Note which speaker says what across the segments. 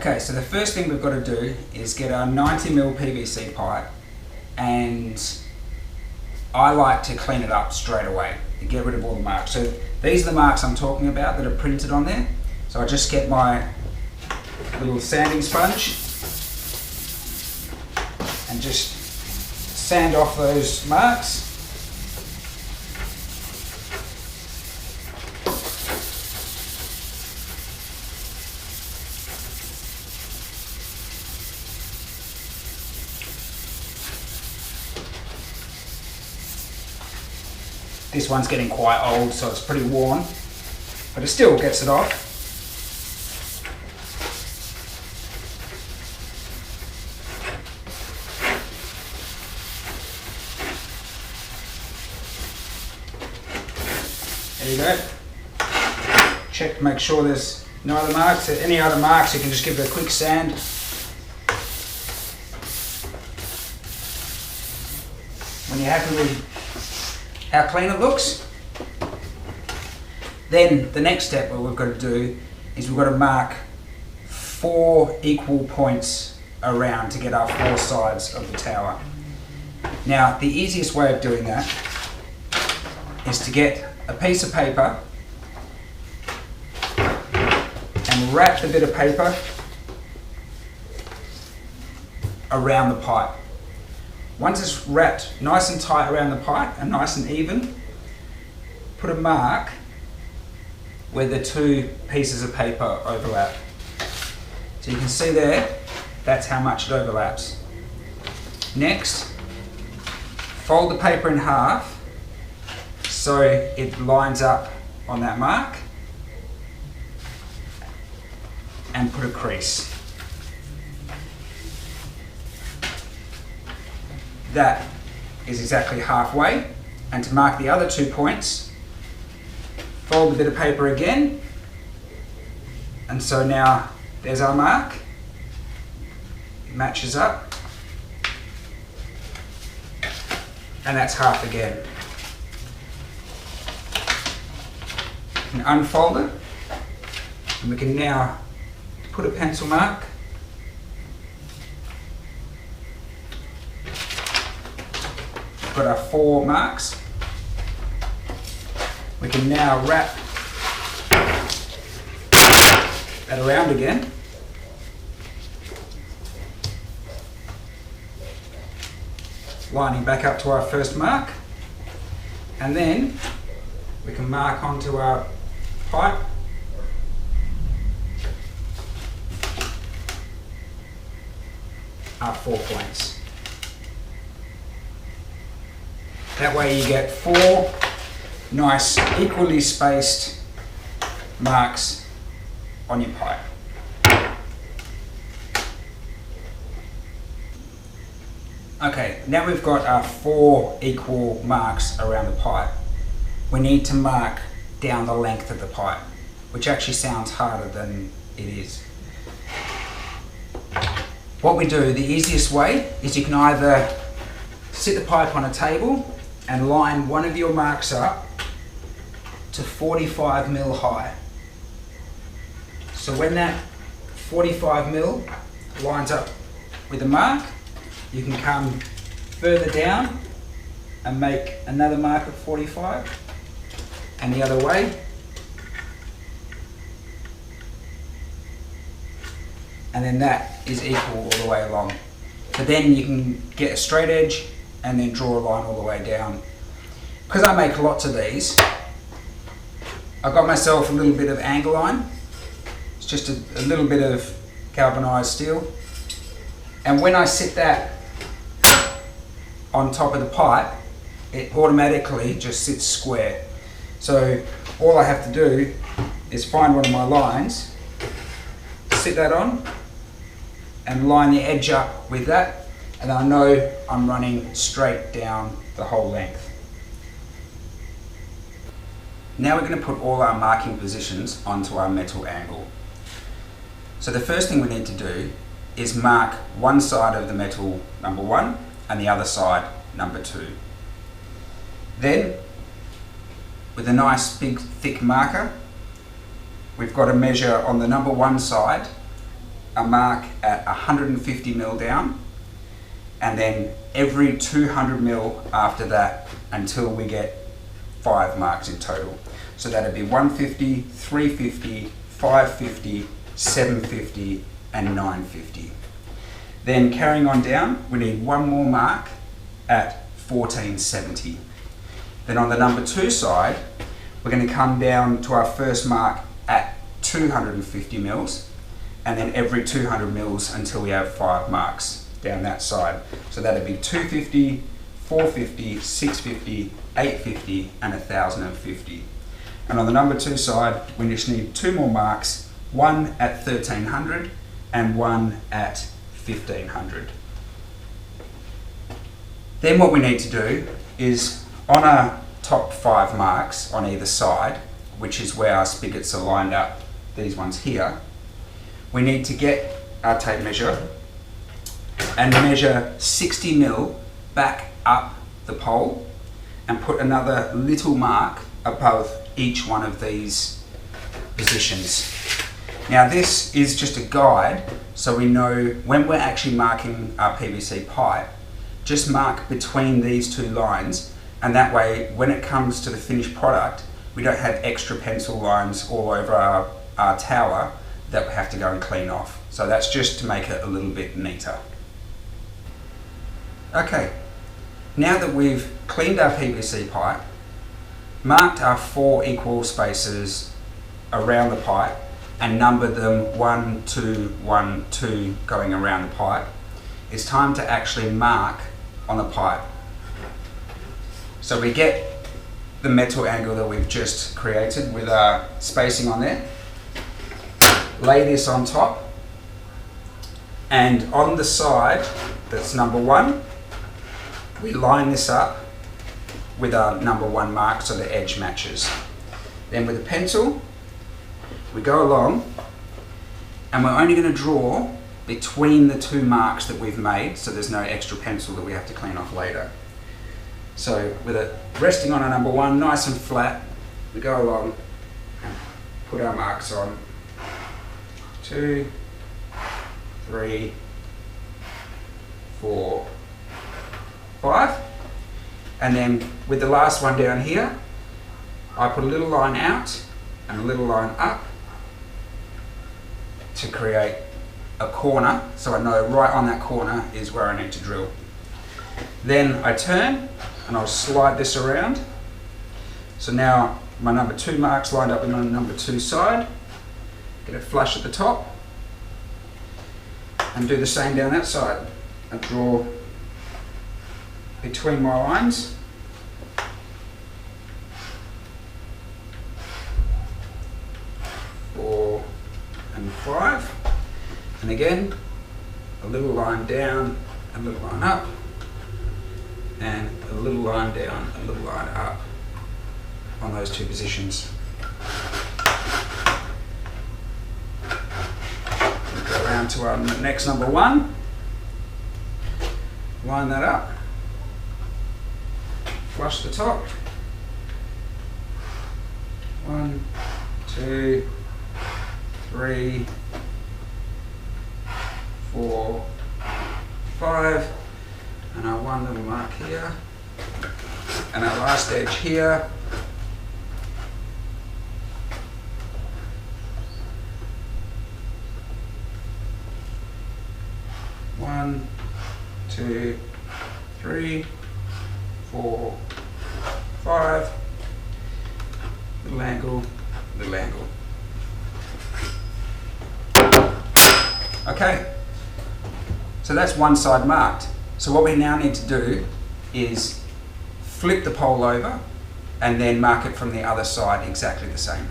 Speaker 1: Okay, so the first thing we've got to do is get our 90mm PVC pipe, and I like to clean it up straight away to get rid of all the marks. So these are the marks I'm talking about that are printed on there. So I just get my little sanding sponge and just sand off those marks. This one's getting quite old, so it's pretty worn, but it still gets it off. There you go. Check to make sure there's no other marks. Any other marks, you can just give it a quick sand. When you're happy with how clean it looks, then the next step what we've got to do is we've got to mark 4 equal points around to get our 4 sides of the tower. Now the easiest way of doing that is to get a piece of paper and wrap the bit of paper around the pipe. Once it's wrapped nice and tight around the pipe and nice and even, put a mark where the 2 pieces of paper overlap. So you can see there, that's how much it overlaps. Next, fold the paper in half so it lines up on that mark, and put a crease. That is exactly halfway, and to mark the other 2 points, fold a bit of paper again, and so now there's our mark. It matches up, and that's half again. You can unfold it, and we can now put a pencil mark got our 4 marks. We can now wrap that around again. Lining back up to our first mark, and then we can mark onto our pipe our 4 points. That way you get 4 nice equally spaced marks on your pipe. Okay, now we've got our 4 equal marks around the pipe. We need to mark down the length of the pipe, which actually sounds harder than it is. What we do, the easiest way, is you can either sit the pipe on a table and line one of your marks up to 45mm high. So when that 45mm lines up with the mark, you can come further down and make another mark of 45, and the other way. And then that is equal all the way along. But then you can get a straight edge and then draw a line all the way down. Because I make lots of these, I got myself a little bit of angle line. It's just a little bit of galvanized steel. And when I sit that on top of the pipe, it automatically just sits square. So all I have to do is find one of my lines, sit that on, and line the edge up with that, and I know I'm running straight down the whole length. Now we're going to put all our marking positions onto our metal angle. So the first thing we need to do is mark one side of the metal number 1 and the other side number 2. Then, with a nice big thick marker, we've got to measure on the number 1 side a mark at 150 mil down, and then every 200 mil after that until we get 5 marks in total. So that'd be 150, 350, 550, 750 and 950. Then carrying on down, we need one more mark at 1470. Then on the number 2 side, we're going to come down to our first mark at 250 mils, and then every 200 mils until we have 5 marks down that side. So that'd be 250, 450, 650, 850 and 1050. And on the number 2 side, we just need 2 more marks, one at 1300 and one at 1500. Then what we need to do is, on our top 5 marks on either side, which is where our spigots are lined up, these ones here, we need to get our tape measure and measure 60 mil back up the pole and put another little mark above each one of these positions. Now this is just a guide, so we know when we're actually marking our PVC pipe, just mark between these 2 lines, and that way when it comes to the finished product, we don't have extra pencil lines all over our tower that we have to go and clean off. So that's just to make it a little bit neater. Okay, now that we've cleaned our PVC pipe, marked our 4 equal spaces around the pipe and numbered them 1, 2, 1, 2 going around the pipe, it's time to actually mark on the pipe. So we get the metal angle that we've just created with our spacing on there, lay this on top, and on the side that's number 1, we line this up with our number 1 mark so the edge matches. Then with a pencil, we go along and we're only going to draw between the 2 marks that we've made, so there's no extra pencil that we have to clean off later. So with it resting on our number 1, nice and flat, we go along and put our marks on. 2, 3, 4, 5. And then with the last one down here, I put a little line out and a little line up to create a corner, so I know right on that corner is where I need to drill. Then I turn and I'll slide this around. So now my number 2 marks lined up with my number 2 side. Get it flush at the top and do the same down that side. I draw between my lines. Four and 5. And again, a little line down, a little line up, and a little line down, a little line up on those 2 positions. We'll go around to our next number 1, line that up, flush the top, 1, 2, 3, 4, 5, and our 1 little mark here, and our last edge here. One, 2, 3, 4, 5. Little angle, little angle. Okay, so that's one side marked. So what we now need to do is flip the pole over and then mark it from the other side exactly the same.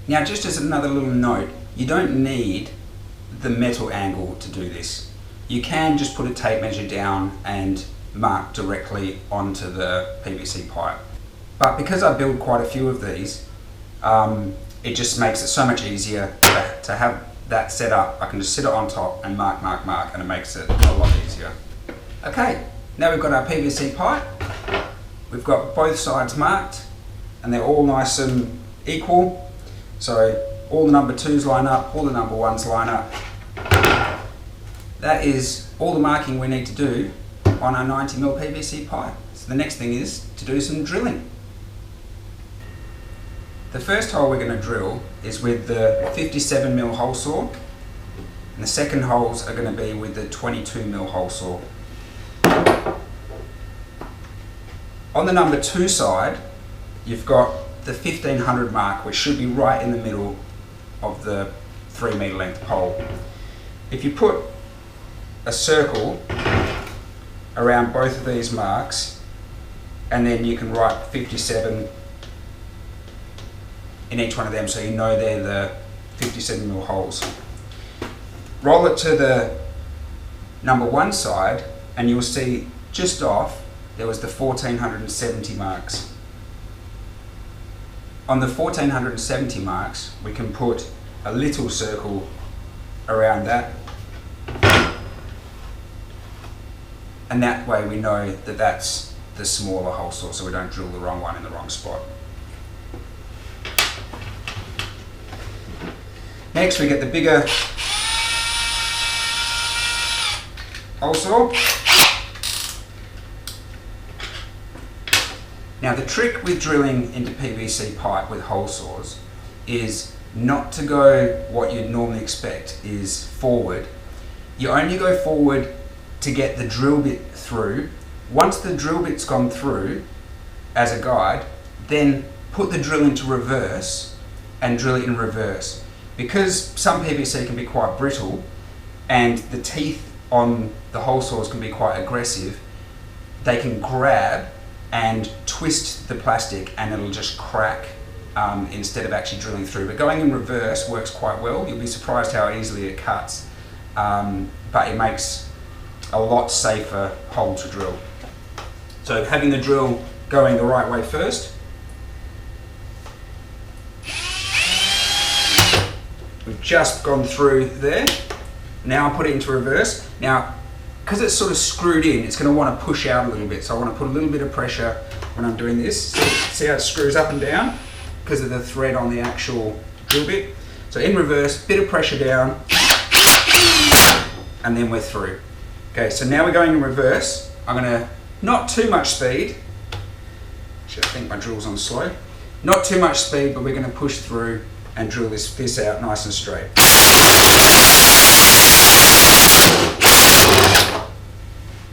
Speaker 1: Now, just as another little note, you don't need the metal angle to do this. You can just put a tape measure down and mark directly onto the PVC pipe. But because I build quite a few of these, it just makes it so much easier to have that set up. I can just sit it on top and mark, and it makes it a lot easier. Okay, now we've got our PVC pipe. We've got both sides marked and they're all nice and equal. So all the number 2s line up, all the number 1s line up. That is all the marking we need to do on our 90mm PVC pipe. So the next thing is to do some drilling. The first hole we're going to drill is with the 57mm hole saw, and the second holes are going to be with the 22mm hole saw. On the number 2 side, you've got the 1500 mark, which should be right in the middle of the 3 metre length pole. If you put a circle around both of these marks, and then you can write 57 in each one of them, so you know they're the 57mm holes. Roll it to the number 1 side and you'll see just off there was the 1470 marks. On the 1470 marks we can put a little circle around that, and that way we know that that's the smaller hole saw, so we don't drill the wrong one in the wrong spot. Next we get the bigger hole saw. Now the trick with drilling into PVC pipe with hole saws is not to go what you'd normally expect, is forward. You only go forward to get the drill bit through. Once the drill bit's gone through as a guide, then put the drill into reverse and drill it in reverse. Because some PVC can be quite brittle and the teeth on the hole saws can be quite aggressive, they can grab and twist the plastic and it'll just crack instead of actually drilling through. But going in reverse works quite well. You'll be surprised how easily it cuts, but it makes a lot safer hole to drill. So having the drill going the right way first. We've just gone through there. Now I'll put it into reverse. Now, because it's sort of screwed in, it's going to want to push out a little bit. So I want to put a little bit of pressure when I'm doing this. See how it screws up and down? Because of the thread on the actual drill bit. So in reverse, bit of pressure down, and then we're through. Okay, so now we're going in reverse. I'm going to, not too much speed. Actually, I think my drill's on slow. Not too much speed, but we're going to push through and drill this out nice and straight.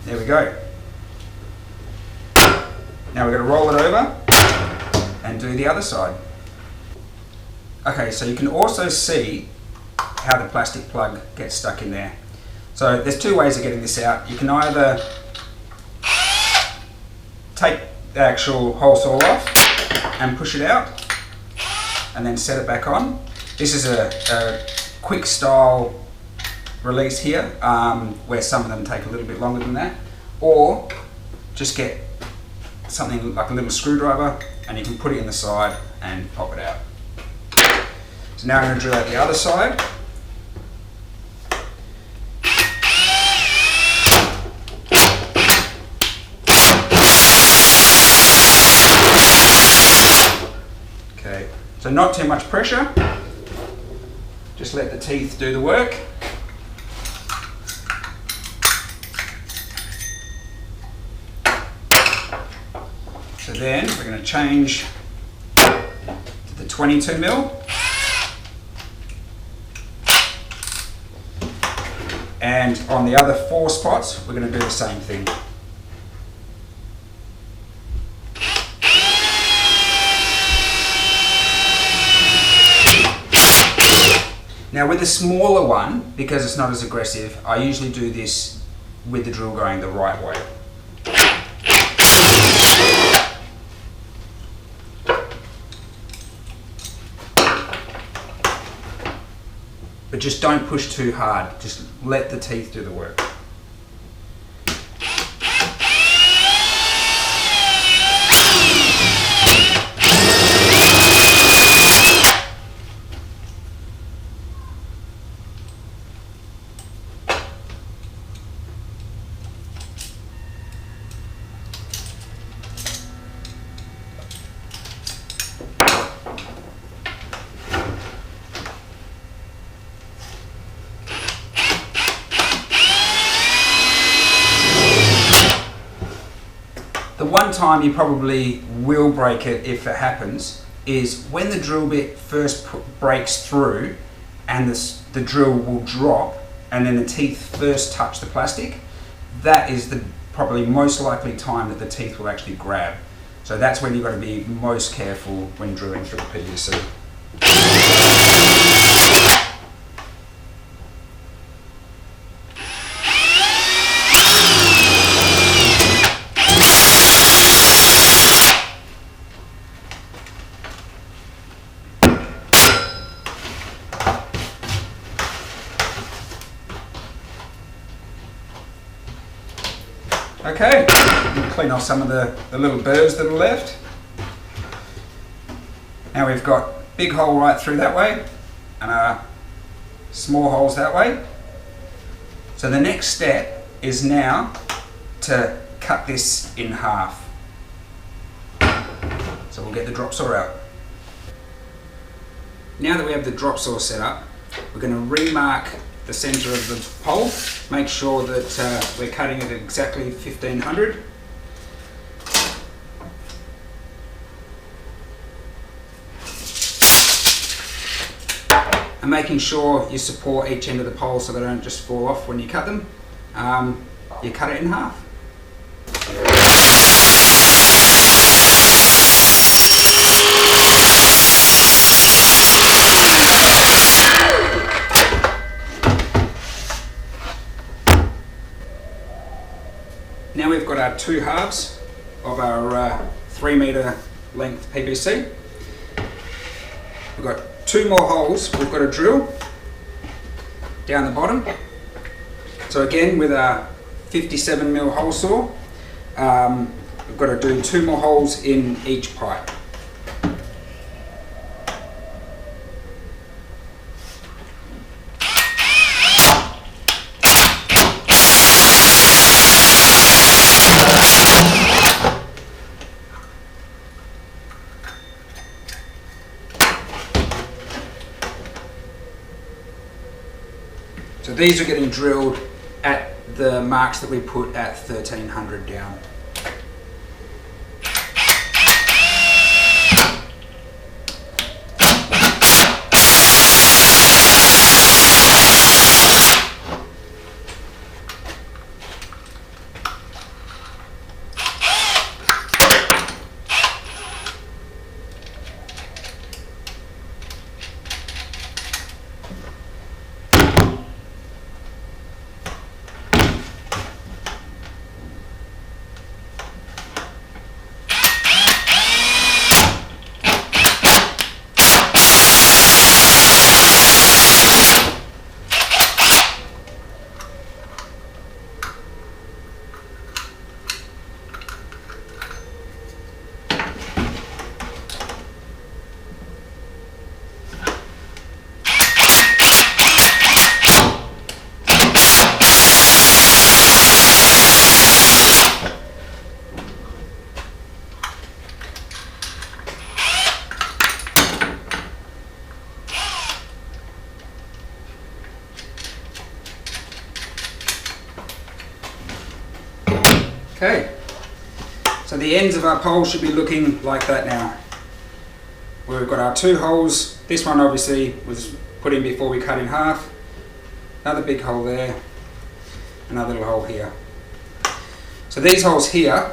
Speaker 1: There we go. Now we're going to roll it over and do the other side. Okay, so you can also see how the plastic plug gets stuck in there. So there's 2 ways of getting this out. You can either take the actual hole saw off and push it out, and then set it back on. This is a quick style release here, where some of them take a little bit longer than that. Or just get something like a little screwdriver and you can put it in the side and pop it out. So now I'm going to drill out the other side. Okay, so not too much pressure, just let the teeth do the work. So then we're going to change to the 22mm, and on the other 4 spots we're going to do the same thing. Now with the smaller one, because it's not as aggressive, I usually do this with the drill going the right way. But just don't push too hard, just let the teeth do the work. one time you probably will break it if it happens is when the drill bit first breaks through and the drill will drop and then the teeth first touch the plastic. That is the probably most likely time that the teeth will actually grab. So that's when you've got to be most careful when drilling through the PVC. Okay, we'll clean off some of the little burrs that are left. Now we've got big hole right through that way and small holes that way. So the next step is now to cut this in half. So we'll get the drop saw out. Now that we have the drop saw set up, we're going to remark the center of the pole, make sure that we're cutting it at exactly 1500. And making sure you support each end of the pole so they don't just fall off when you cut them. You cut it in half. Now we've got our two halves of our 3 meter length PVC. We've got two more holes we've got to drill down the bottom. So again, with our 57mm hole saw, we've got to do two more holes in each pipe. So these are getting drilled at the marks that we put at 1300 down. Okay, so the ends of our pole should be looking like that now. We've got our two holes. This one obviously was put in before we cut in half. Another big hole there, another little hole here. So these holes here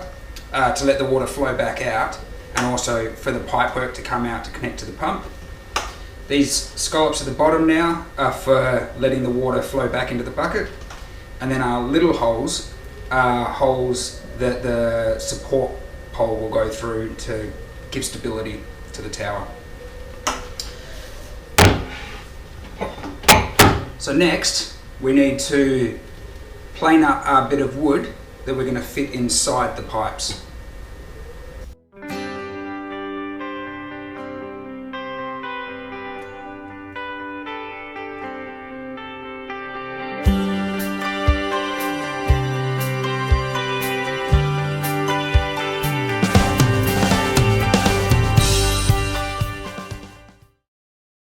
Speaker 1: are to let the water flow back out and also for the pipe work to come out to connect to the pump. These scallops at the bottom now are for letting the water flow back into the bucket. And then our little holes are holes that the support pole will go through to give stability to the tower. So next we need to plane up our bit of wood that we're going to fit inside the pipes.